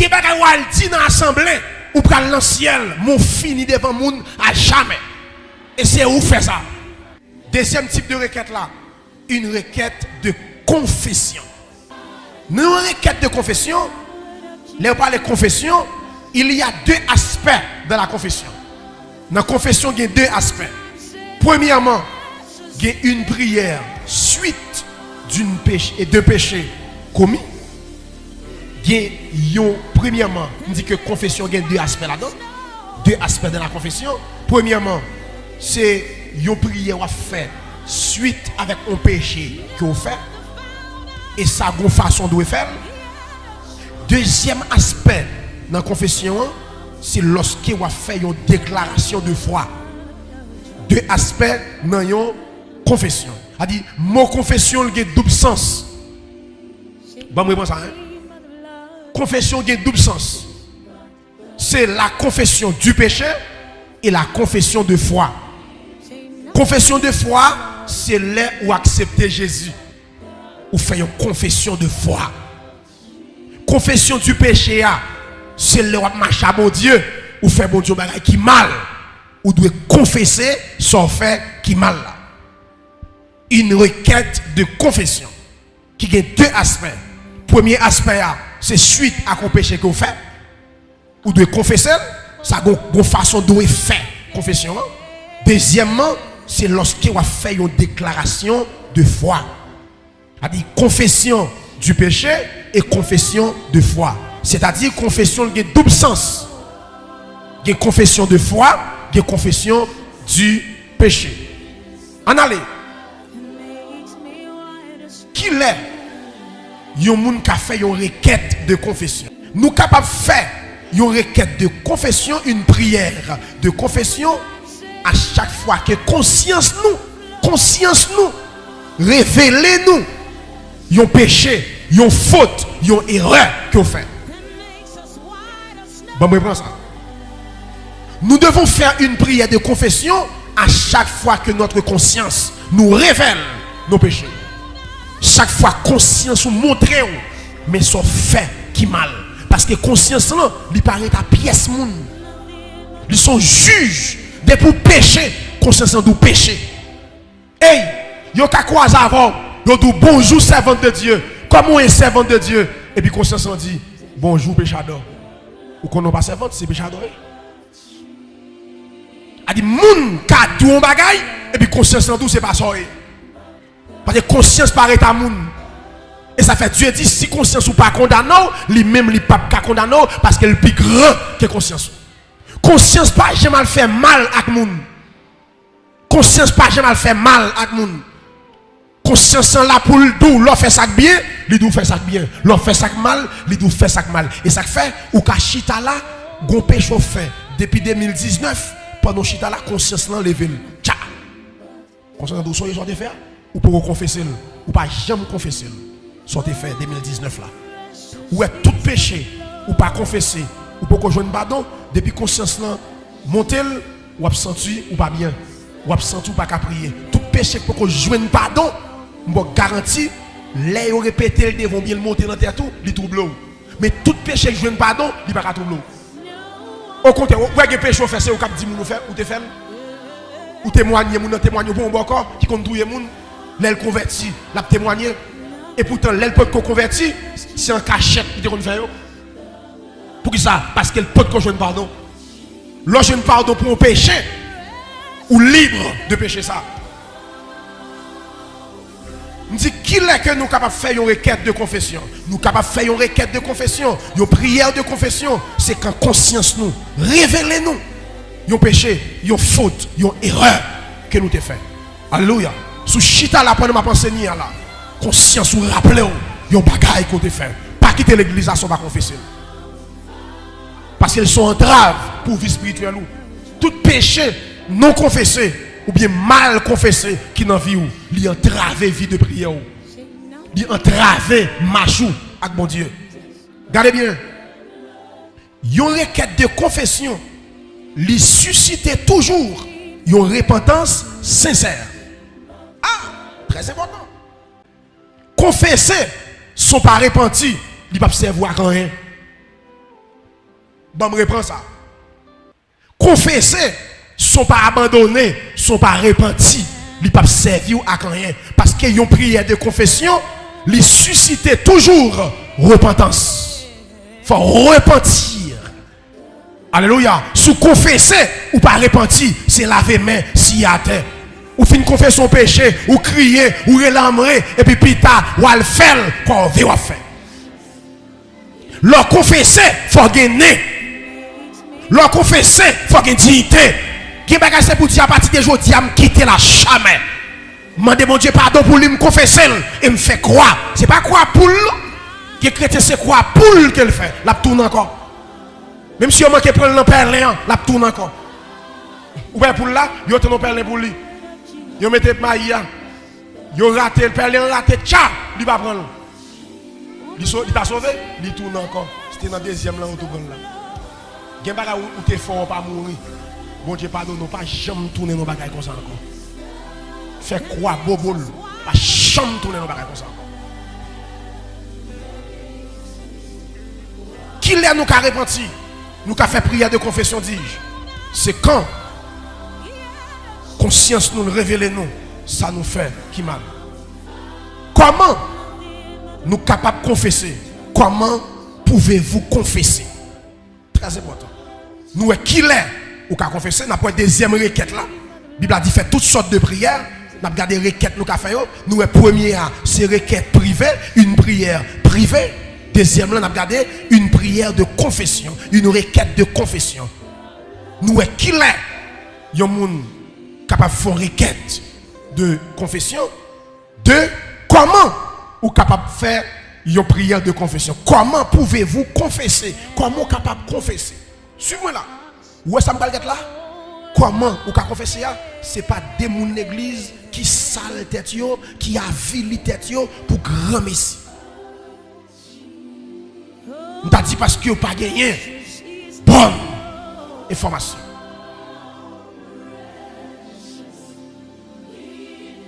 qui bagay dit dans l'assemblée ou pral dans le ciel, mon fini devant moun à jamais. Et c'est où fait ça. Deuxième type de requête là, une requête de confession. Dans une requête de confession, là on parle de confession, il y a deux aspects dans la confession. Dans la confession, il y a deux aspects. Premièrement, il y a une prière suite d'un péché commis. Premièrement, on dit que confession, il y a deux aspects là-dedans. Deux aspects dans la confession. Premièrement, c'est une prière à faire suite avec un péché que vous faites. Et ça, une façon de faire. Deuxième aspect dans la confession, c'est lorsque vous faites une déclaration de foi. Deux aspects dans la confession. C'est-à-dire, mon confession a double sens. Bon, moi, ça, hein? Confession a double sens. C'est la confession du péché et la confession de foi. Confession de foi, c'est là où accepter Jésus. Ou faire une confession de foi. Confession du péché, c'est là où marcher à bon Dieu. Ou faire bon Dieu bagay qui mal. Ou doit confesser son fait qui mal. Une requête de confession qui a deux aspects. Premier aspect, c'est suite à un péché que vous faites. Ou doit confesser. Ça a une façon de faire confession. Deuxièmement, c'est lorsque vous faites une déclaration de foi. C'est-à-dire confession du péché et confession de foi. C'est-à-dire confession qui a double sens. Il y a confession de foi, il y a confession du péché. En allez. Qui est yon moun qui a fait une requête de confession? Nous capables de faire une requête de confession, une prière de confession à chaque fois que conscience nous, révélez-nous yon péché, yon faute, yon erreur que vous faites. Bon, moi, prends ça. Nous devons faire une prière de confession à chaque fois que notre conscience nous révèle nos péchés. Chaque fois conscience nous montre, mais son fait qui mal. Parce que conscience là, il paraît à pièce moun. Ils sont juges de pour pécher, conscience nous pécher. Hey, yo ka croise avant, yo dit bonjour servante de Dieu. Comment est servante de Dieu? Et puis conscience dit bonjour péchador. Ou qu'on n'a pas servante, c'est péchador. A dit moun ka tout un bagay et puis conscience tout c'est pas ça. Parce que conscience paraît à moun. Et ça fait Dieu dit si conscience ou pas condamné, lui-même lui pas condamné parce qu'elle est plus grand que conscience. Conscience pas jamais fait mal à moun. Conscience pas jamais fait mal à moun. Conscience là pour le doux, l'on fait ça bien, lui doux fait ça bien. L'on fait ça mal, lui doux fait ça mal. Et ça fait ou ka chita là, gon péché fait depuis 2019 pendant chita là conscience là levé. Tcha. Conscience d'où soyez sorti faire ou pour confesser ou pas jamais confesser. Sortez faire 2019 là. Ou est tout péché ou pas confesser ou pour qu'on joue pardon depuis conscience là monter ou absenti ou pas bien. Ou absenti ou pas qu'à prier. Tout péché pour qu'on joue pardon, je garantis les répéter le devant bien le monter dans terre tout, il trouble. Mais tout péché que joue pardon, il pas qu'à trouble. Au contraire, ou est péché fait c'est ou cap 10 moun faire ou te fait ou témoigner moun témoigner pour un bon corps qui conduit moun, l'elle converti, l'a témoigner. Et pourtant, l'elle peut convertir, c'est un cachette qui te fait. Pour qui ça? Parce qu'elle peut qu'on joue pardon. Lorsque je pardon pour un péché, ou libre de pécher ça. On dit qui est que nous sommes capables de faire une requête de confession? Nous sommes capables de faire une requête de confession, une prière de confession. C'est quand conscience nous, révélez-nous, un péché, une faute, une erreur que nous avons fait. Alléluia. Sous chita la pendant ma pensée là. Conscience ou rappelez-vous, yon bagaille qu'on te fait. Pas quitter l'église à son pas confesser. Parce qu'ils sont entraves pour vie spirituelle. Tout péché non confessé ou bien mal confessé qui n'en vit ou, il entrave vie de prière. Il entrave machou avec mon Dieu. Regardez bien. Yon requête de confession, lui suscite toujours une repentance sincère. Ah, très important. Confesser, sont pas repentis, ils ne peuvent pas servir à rien. Bon, me reprend ça. Confesser, sont pas abandonnés, sont pas repentis. Ils ne peuvent pas servir à rien. Parce qu'ils ont prière de confession, ils suscitent toujours repentance. Il faut repentir. Alléluia. Sous confesser ou pas repentir, c'est laver main si à terre. Ou fin confesser son péché, ou crier, ou relamrer, et puis pita, ou al faire, qu'on veut faire. Leur confesser, il faut gagner. Leur confesser, il faut gagner dignité. Qui bagage c'est pour dire à partir de aujourd'hui, à me quitter la jamais. Mandez mon Dieu pardon pour lui me confesser et me fait croire. C'est pas croire pour lui. Qui chrétien c'est croire pour lui qu'elle fait. La tourne encore. Même si on manque prendre l'emperlin, la tourne encore. Ou bien pour là, il y a un perlin pour lui. Il mette maïa. Il raté le perlin raté tcha, il va prendre. Il t'a sauvé, il tourne encore. C'était dans le deuxième là où tout là. Gen bagay ou t'es fort pas mourir. Bon Dieu pardonne, nous pas jamais tourner nos bagages comme ça encore. Fait quoi bobol, pas jamais tourner nos bagages comme ça encore. Qui l'est nous qu'a repenti, nous qu'a fait prière de confession dis-je. C'est quand conscience nous révèle nous, ça nous fait qui mal. Comment nous capables de confesser? Comment pouvez-vous confesser? Très important. Nous qui l'est ou qu'à confesser, nous avons une deuxième requête là. La Bible a dit fait toutes sortes de prières. Nous avons regardé les requêtes nous avons fait. Nous première c'est requête privée, une prière privée. Deuxième là, nous avons regardé une prière de confession, une requête de confession. Nous qui l'est? Il y a des gens capables de faire une requête de confession. Deux, comment ou capable de faire une prière de confession? Comment pouvez-vous confesser? Comment capable de confesser? Suivez-moi là. Où est-ce que ça me là? Comment ou qu'a confesser? Ce n'est pas des gens de l'église qui sale tête yo, qui avili tête yo pour grand messie. On t'a dit parce que vous pas gagné. Bonne information.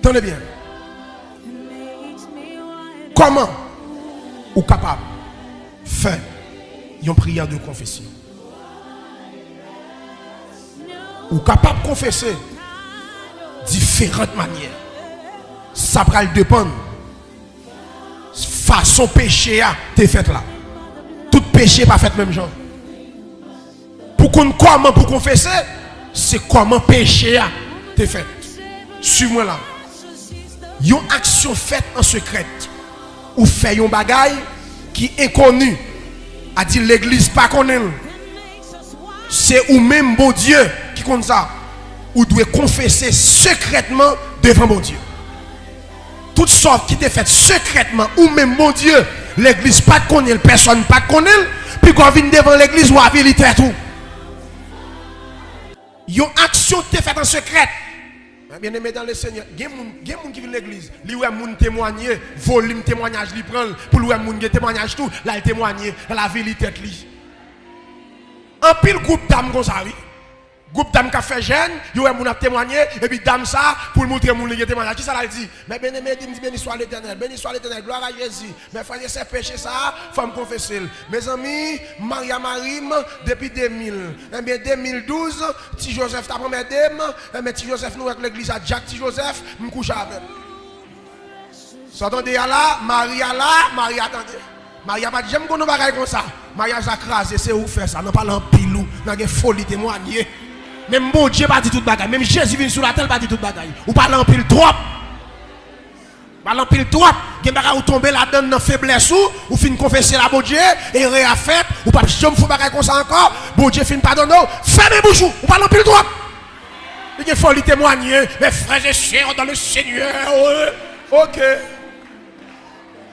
Tenez bien. Comment ou capable faire une prière de confession? Ou capable de confesser différentes manières. Ça va dépendre. Façon péché a été fait là. Tout péché pas fait même genre. Pour qu'on comment pour confesser, c'est comment péché a été fait. Suis-moi là. Une action faite en secret ou fait un bagaille qui est inconnu. A dit l'église pas connaît. C'est ou même bon Dieu qui compte ça. Ou doit confesser secrètement devant mon Dieu. Toutes sortes qui étaient faites secrètement ou même mon Dieu, l'église pas connaît, personne pas connaît, puis quand vient devant l'église ou à vérité tout. Une action qui est faite en secret. Bien aimé dans le Seigneur, il y a des gens qui viennent à l'église, ils ont témoigner, volume témoignage, ils prennent pour les gens qui témoignage tout, là ils témoignent, la vérité li. En pile groupe d'âmes comme ça, oui. Groupe d'âmes qui a fait jeune, ils ont témoigné, et puis dame ça, pour montrer mon qui témoignage. Qui ça l'a dit? Mais bien aimé, dit béni soit l'Éternel, gloire à Jésus. Mais frère, c'est péché ça, faut me confesser. Mes amis, Maria Marim, depuis 2000, eh bien 2012, si Joseph t'a promis d'aimer, mais si Joseph nous avec l'église à Jack, si Joseph, me couche avec. S'entendez là, Maria là, Maria attendez. Maria pas j'aime qu'on nous bagaille comme ça. Maria a crasé, c'est où faire ça, non pas l'empilou, dans des folie témoigner. Même bon Dieu pas dit toute bagaille, même Jésus vient sur la terre pas dit toute bagaille. Ou pas l'empile trop. Pas l'empile trop, gen bagaille ou tomber là-dedans dans faiblesse ou fin confesser la bon Dieu et réaffaire ou pas jamais faut bagaille comme ça encore, bon Dieu fin pardonner, fermez bouche ou pas l'empile trop. Il y a folie témoigner, mes frères et sœurs dans le Seigneur. OK.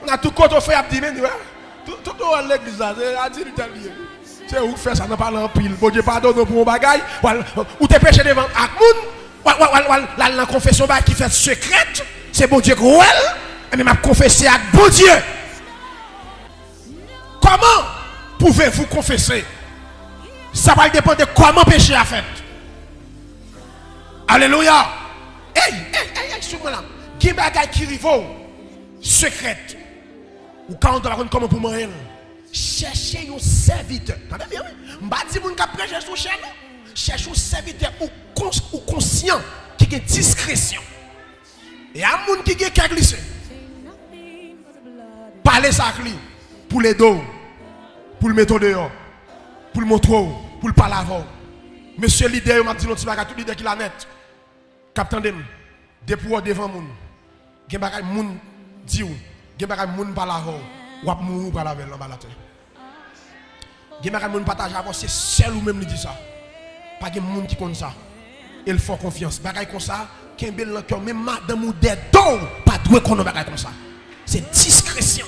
On a tout compte au fait à dire tout à l'église là, a dit l'italien. C'est où faire ça n'a pas l'empile. Bon Dieu pardonne pour un bagaille ou t'es péché devant Akmoun la confession qui fait secrète, c'est bon Dieu cruel et même confesser à bon Dieu. Comment pouvez-vous confesser? Ça va dépendre de comment péché a fait. Alléluia. Hey, suis-moi là. Qui bagaille qui rive secrète. Ou quand on doit comment pour moi chercher un serviteur. Attendez bien, oui. prêcher sur chaîne. Cherche un serviteur ou conscient qui a discrétion. Et à un monde qui a glissé. Parler ça avec lui pour les dos, pour le mettre dehors, pour le montrer, pour le parler avant. Monsieur leader, m'a dit non, tout leader qui la net. Captain Dem, depuis devant moun. Gen bagay moun di ou, gen bagay moun parler avant, ou ap mou parler avec en bas la terre. Gen bagay moun partage avant, c'est seul ou même lui dit ça. Pas de monde qui connaît ça. Il faut confiance. Bagay comme ça, qu'un bel dans cœur, même madame ou des dons, pas doué qu'on bagay comme ça. C'est discrétion.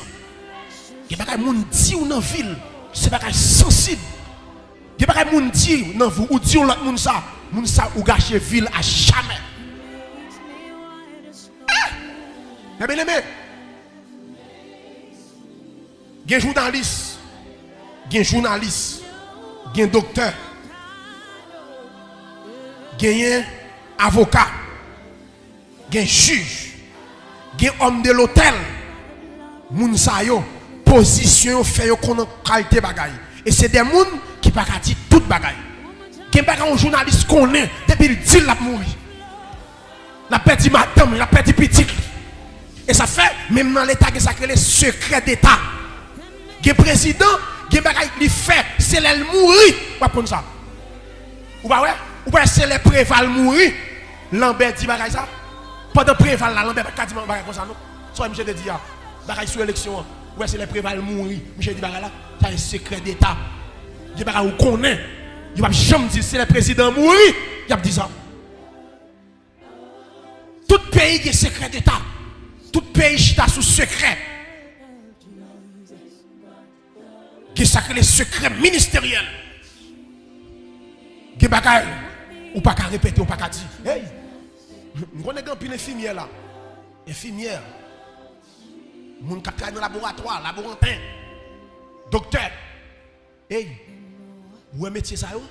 Il y a des gens qui disent dans la ville, c'est bagay sensible. Il y a des gens qui disent dans vous, ou disent l'autre monde ça ou gâcher ville à jamais. Eh bien aimé, il y a des journalistes, il y a des docteurs, il y a un avocat, il y a un juge, il y a un homme de l'hôtel, moun sa yo position fait yo qu'on qualité bagaille et c'est des gens qui pas dire toute bagaille. Qui pas un journaliste connaît depuis le dit la mourir. La petite madame, la petite petite. Et ça fait même dans l'état que ça crée les secrets d'état. Le président, qui bagaille li fait, c'est elle mourir pas pour ça. Ou pas ouais? Ou pas c'est les préval mourir. Lambert dit bagaille ça. Pendant préval là Lambert pas dit bagaille comme ça non. Soit monsieur te dit bagaille sur élection. Ouais c'est les préval mourir. Monsieur dit bagaille là, c'est un secret d'état. Il bagaille ou connaît. Il va jamais dire c'est le président mourir, il a dit ça. Tout pays qui est secret d'état. Tout pays qui est sous secret. Qui est les secrets ministériels. Qui bagaille ou pas qu'à répéter ou pas qu'à dire. Hey, nous connaissons une infirmière là. Infirmière. Moun qui travaille dans le laboratoire, laborantin. Docteur. Hey, où est métier ça yo?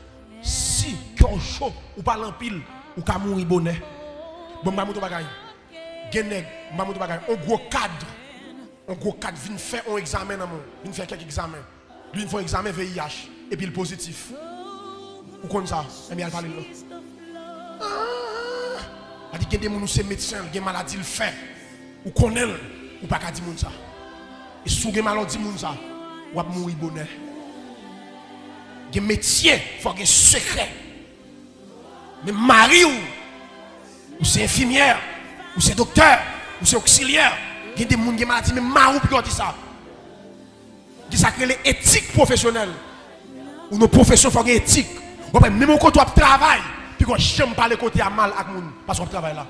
Si cœur chaud ou pas l'empile ou ka mourir bonnet. Bon ba mouto bagay. Genèg, ba mouto bagay, un gros cadre. Un gros cadre vient faire un examen dans mon, vient faire quelques examens. Lui il fait un examen VIH et puis le positif. Ou comme ça, et bien il parle là. Ah, dit que des gens c'est médecin, des maladies le fait. Ou connaît ou pas ka di moun ça. Et sous des maladies moun ça, ou ap mourir bonnet. Des métiers, il faut des secrets. Mais mari ou c'est infirmière, ou c'est docteur, ou c'est auxiliaire, il y a des gens qui ont maladie, mais mari ou dit ça. Qui s'appelle l'éthique professionnelle. Ou nos professions font éthique. Même quand tu travailles, puis quand j'aime pas le côté à mal avec les gens, parce qu'on travaille là.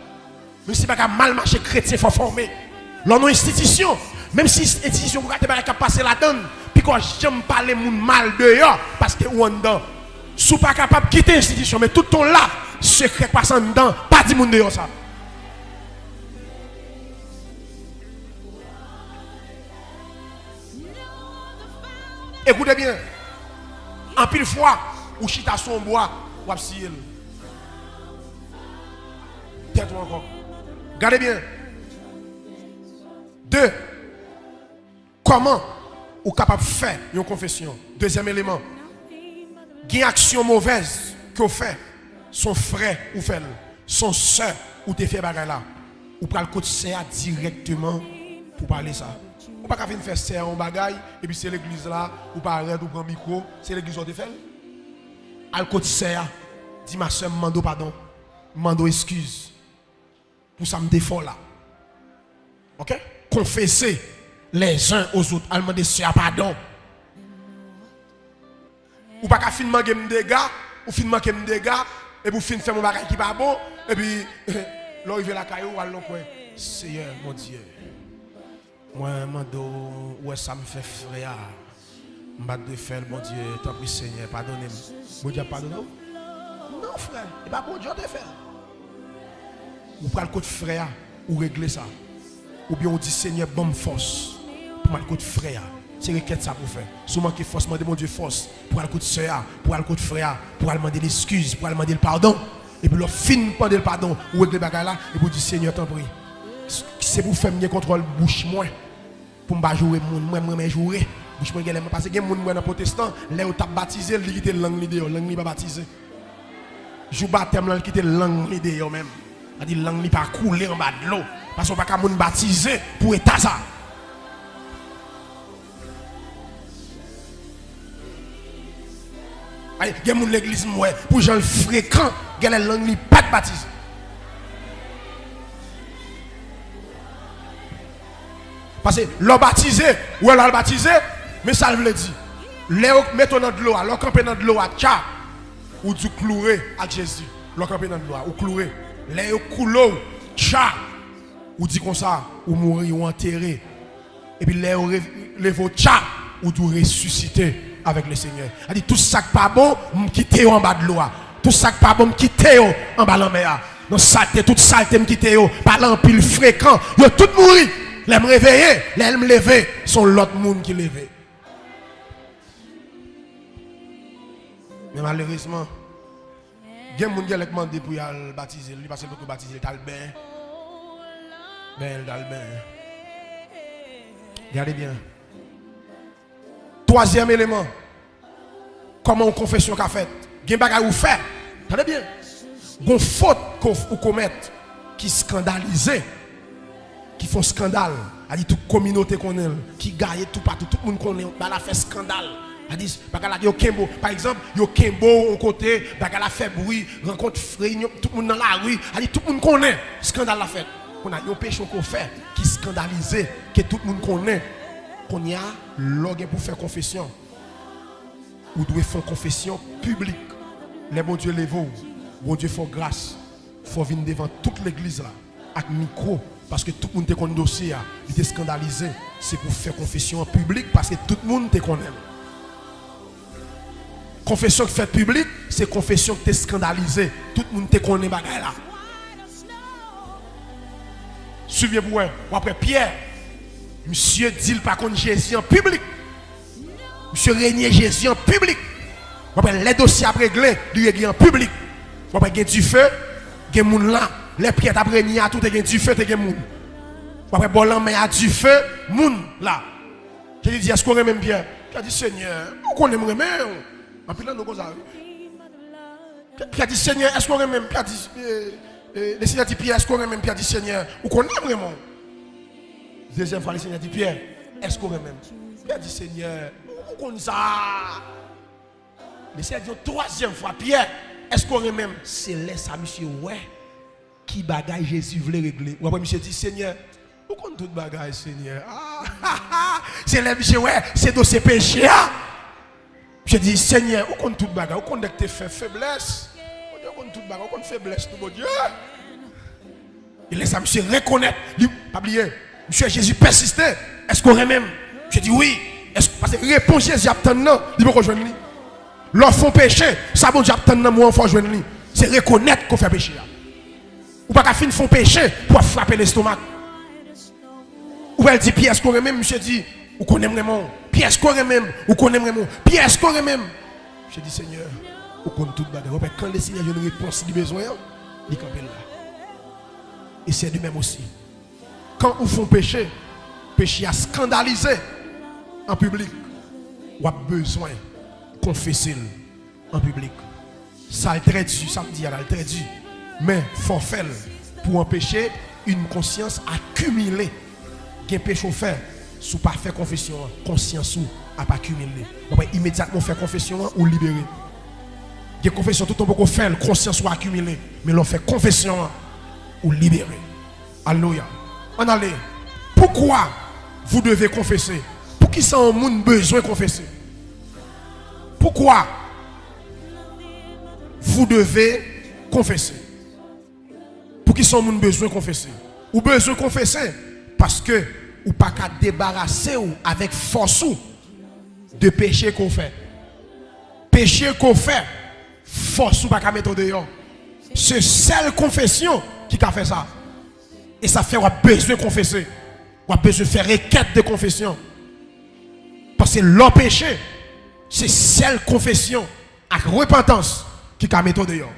Mais si pas mal marché chrétien, il faut former. Dans nos institutions, même si l'institution vous avez passer la donne, puis quand j'aime pas les gens mal dehors, parce que ou en dedans, si vous pas capable de quitter l'institution, mais tout ton là, secret passant dedans, pas du monde dehors ça. Écoutez bien, en pile fois, ou chita son bois, ou absiel. Tais-toi encore. Regardez bien. 2. Comment ou capable de faire une confession? Deuxième élément. Une action mauvaise que vous faites, son frère ou fait, son soeur ou te fait bagarre là. Ou pral côté ça directement pour parler ça. Ou pas venir faire ça en bagaille et puis c'est l'église là, ou pas arrêter ou prendre micro, c'est l'église où te fait. Al côté ça, dit ma soeur mando pardon, mando excuse. Pour ça me défaut là. OK? Confesser les uns aux autres, al demander soeur pardon. Ou pas qu'à finir game dégâts, ou finir game dégâts et pour finir faire mon bagage qui pas bon et puis l'arriver la caillou ou allons quoi. Seigneur mon Dieu. Moi mando ouais ça me fait frère. M'ba de faire mon Dieu, tant pis Seigneur, pardonnez-moi. Bon Dieu pardonne. Non frère, et pas bon Dieu te faire. Ou pas le côté frère ou régler ça. Ou bien on dit Seigneur bonne force pour mal côté frère. C'est requête ça pour faire. Souvent qui force demander mon Dieu force pour aller côté sœur, pour aller côté frère, pour aller demander l'excuse, pour aller demander le pardon. Et puis le fin demander le pardon ou régler bagarre là et pour dire Seigneur t'en prie. C'est pour faire mieux contrôle bouche moi pour me jouer moi jouer bouche moi gèle parce que gen moun dans protestant, là où t'a baptisé, il quitte langue l'idée, langue li pas baptisé. Jou baptême là quitte langue l'idée même. A dit langue li pas couler en bas de l'eau parce qu'on pas ka moun baptisé pour état ça. Aïe, gen moun l'église moi pour gens fréquent, gen la langue li pas baptisé. Parce que l'on baptisé, ou l'on baptisé, mais ça veut dire, l'on mettons dans de l'eau, l'on campe dans de l'eau à tcha, ou du cloué à Jésus, l'on campe dans de l'eau, ou cloué, l'on coulou, tcha, ou dit comme ça, ou mourir ou enterrer, et puis l'on lève tcha, ou du ressusciter avec le Seigneur. Il dit tout ça qui pas bon, m'quitter en bas de l'eau, tout ça qui pas bon, m'quitter en bas de la mer, dans saleté, toute saleté m'quitter, par l'empile fréquent, yo tout mourir. Les me réveiller, les me lever, sont l'autre monde qui levé. Mais malheureusement, il y a des gens qui ont demandé pour le baptiser, parce que pour baptiser, il a le bain. Regardez bien. Troisième élément, comment on confession qu'a fait. Il y a des choses que fait. Regardez bien. Il y a une faute qu'on commet qui scandalisait. Qui font scandale, a dit toute communauté qu'on est, qui gagne tout partout, tout le monde connaît, bah la fait scandale. A dit yo Kembo, par exemple, yo Kembo on côté, bah la fait bruit, rencontre réunion, tout le monde dans la rue, a dit tout le monde connaît, scandale la fait. On a un péché qu'on fait qui scandalisé, que tout le monde connaît. Qu'on y a l'orgue pour faire confession. Ou doit faire confession publique. Les bon Dieu lève, bon Dieu fait grâce. Faut venir devant toute l'église là avec micro. Parce que tout le monde te connaît dossier, il était scandalisé. C'est pour faire confession en public parce que tout le monde te connaît. Confession qui fait public, c'est confession qui t'es scandalisé. Tout le monde te connaît bagaille là. Suivez-vous, après Pierre, monsieur dit pas contre Jésus en public. Monsieur régner Jésus en public. Après les dossiers à régler, il régler en public. Après il y a du feu, il y a des gens là. Les pierres d'après n'y a tout est du feu te moun. Après bon mais a du feu moun là. Je lui dis est-ce qu'on aime même Pierre? Il a dit Seigneur, on connaît même. En plus là nous comme ça. Pierre dit Seigneur, est-ce qu'on aime même? Pierre dit le Seigneur dit Pierre, est-ce qu'on aime même? Pierre dit Seigneur, on connaît vraiment. Deuxième fois le Seigneur dit Pierre, est-ce qu'on aime même? Pierre dit Seigneur, on connaît ça. Le Seigneur dit troisième fois Pierre, est-ce qu'on aime même? C'est laisse ça monsieur ouais. Qui bagaille Jésus voulait régler. Ou après, monsieur dit, Seigneur, où compte tout bagaille, Seigneur? C'est là, monsieur, ouais, c'est dans ces péchés. Je dis, Seigneur, où compte tout bagaille? Où compte que tu fais faiblesse? Où compte tout bagaille? Où compte faiblesse, tout bon Dieu? Il laisse ça, monsieur, reconnaître. Pas oublier, monsieur Jésus persistait. Est-ce qu'on même? Je dis, oui. Parce que réponse Jésus, attend non. Il peut rejoindre lui. L'enfant péché, ça bon Dieu attend non, moi, enfant rejoindre lui. C'est reconnaître qu'on fait péché. Ou pas qu'à finir font péché pour frapper l'estomac. Ou elle dit pièce qu'on même, monsieur dit, ou qu'on aime vraiment. Pièce qu'on même, ou qu'on aime vraiment. Pièce qu'on même. Je dis Seigneur, ou qu'on tout bagarre. Quand le Seigneur a une réponse du besoin, il campe là. Et c'est du même aussi. Quand vous font péché, péché a scandalisé en public, ou a besoin de confesser en public. Ça a très dur, samedi, elle a très dur. Mais il faut faire pour empêcher une conscience accumulée. Qui est péché faire, si pas faire confession, conscience à pas accumuler. On va immédiatement faire confession ou libérer. Qui confession tout le temps qu'on fait, conscience ou accumuler. Mais l'on fait confession ou libérer. Alléluia. On allait. Pourquoi vous devez confesser? Pour qui ça a besoin de confesser? Pourquoi vous devez confesser? Pour qui sont besoin de confesser? Ou besoin de confesser parce que ou pas qu'à débarrasser ou avec force ou de péché qu'on fait. Péché qu'on fait, force ou pas qu'à mettre dehors. C'est seule confession qui a fait ça. Et ça fait qu'on a besoin de confesser. On a besoin de faire requête de confession. Parce que l'empêché, c'est seule confession avec repentance qui a mettre dehors.